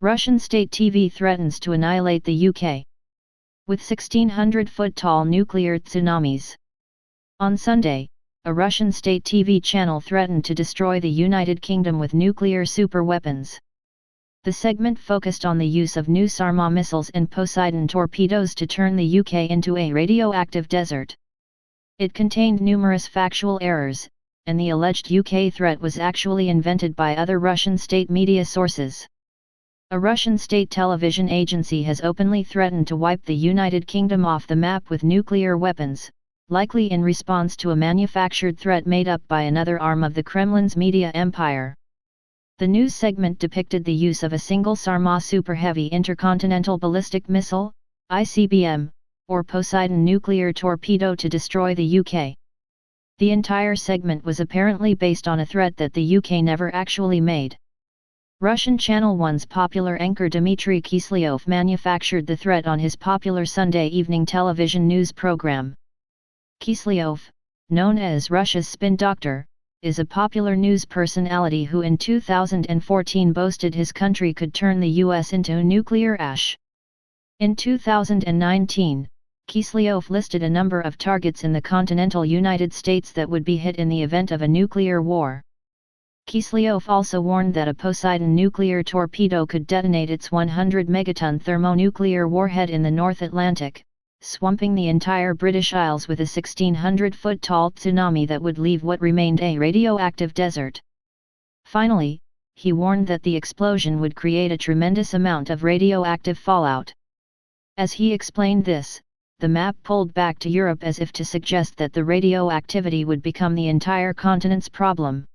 Russian state TV threatens to annihilate the UK with 1,600-foot-tall nuclear tsunamis. On Sunday, a Russian state TV channel threatened to destroy the United Kingdom with nuclear superweapons. The segment focused on the use of new Sarma missiles and Poseidon torpedoes to turn the UK into a radioactive desert. It contained numerous factual errors, and the alleged UK threat was actually invented by other Russian state media sources. A Russian state television agency has openly threatened to wipe the United Kingdom off the map with nuclear weapons, likely in response to a manufactured threat made up by another arm of the Kremlin's media empire. The news segment depicted the use of a single Sarma Super Heavy Intercontinental Ballistic Missile, ICBM, or Poseidon nuclear torpedo to destroy the UK. The entire segment was apparently based on a threat that the UK never actually made. Russian Channel 1's popular anchor Dmitry Kiselyov manufactured the threat on his popular Sunday evening television news program. Kiselyov, known as Russia's spin doctor, is a popular news personality who in 2014 boasted his country could turn the US into nuclear ash. In 2019, Kiselyov listed a number of targets in the continental United States that would be hit in the event of a nuclear war. Kiselyov also warned that a Poseidon nuclear torpedo could detonate its 100-megaton thermonuclear warhead in the North Atlantic, swamping the entire British Isles with a 1,600-foot-tall tsunami that would leave what remained a radioactive desert. Finally, he warned that the explosion would create a tremendous amount of radioactive fallout. As he explained this, the map pulled back to Europe as if to suggest that the radioactivity would become the entire continent's problem.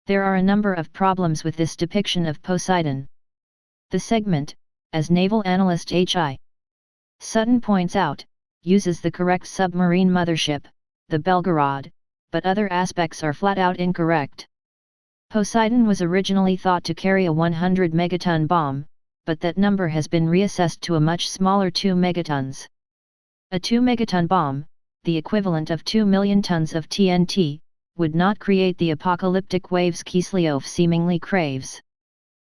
There are a number of problems with this depiction of Poseidon. The segment, as naval analyst H.I. Sutton points out, uses the correct submarine mothership, the Belgorod, but other aspects are flat-out incorrect. Poseidon was originally thought to carry a 100-megaton bomb, but that number has been reassessed to a much smaller 2 megatons. A 2-megaton bomb, the equivalent of 2 million tons of TNT, would not create the apocalyptic waves Kiselyov seemingly craves.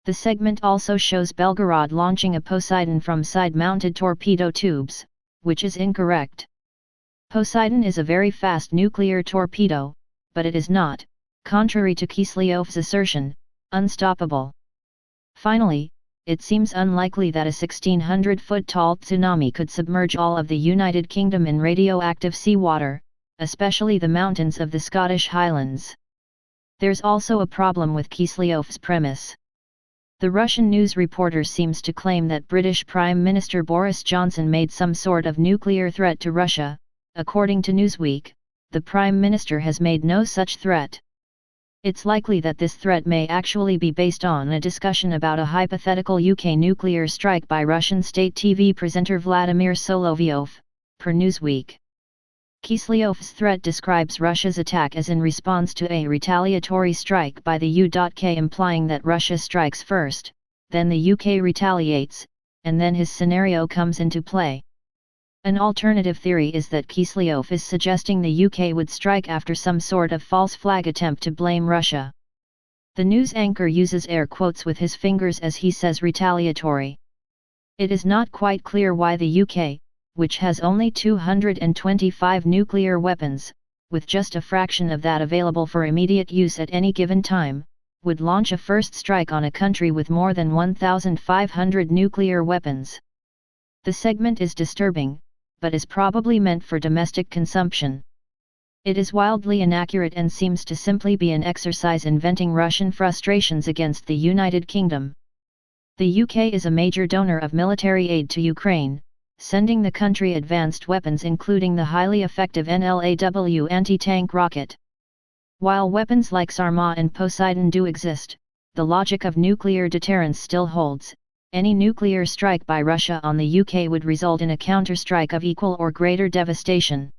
The segment also shows Belgorod launching a Poseidon from side-mounted torpedo tubes, which is incorrect. Poseidon is a very fast nuclear torpedo, but it is not, contrary to Kiselyov's assertion, unstoppable. Finally, it seems unlikely that a 1,600-foot-tall tsunami could submerge all of the United Kingdom in radioactive seawater, especially the mountains of the Scottish Highlands. There's also a problem with Kiselyov's premise. The Russian news reporter seems to claim that British Prime Minister Boris Johnson made some sort of nuclear threat to Russia. According to Newsweek, the Prime Minister has made no such threat. It's likely that this threat may actually be based on a discussion about a hypothetical UK nuclear strike by Russian state TV presenter Vladimir Solovyov, per Newsweek. Kiselyov's threat describes Russia's attack as in response to a retaliatory strike by the UK, implying that Russia strikes first, then the UK retaliates, and then his scenario comes into play. An alternative theory is that Kiselyov is suggesting the UK would strike after some sort of false flag attempt to blame Russia. The news anchor uses air quotes with his fingers as he says retaliatory. It is not quite clear why the UK, which has only 225 nuclear weapons, with just a fraction of that available for immediate use at any given time, would launch a first strike on a country with more than 1,500 nuclear weapons. The segment is disturbing, but is probably meant for domestic consumption. It is wildly inaccurate and seems to simply be an exercise in venting Russian frustrations against the United Kingdom. The UK is a major donor of military aid to Ukraine, sending the country advanced weapons including the highly effective NLAW anti-tank rocket. While weapons like Sarma and Poseidon do exist, the logic of nuclear deterrence still holds. Any nuclear strike by Russia on the UK would result in a counter-strike of equal or greater devastation.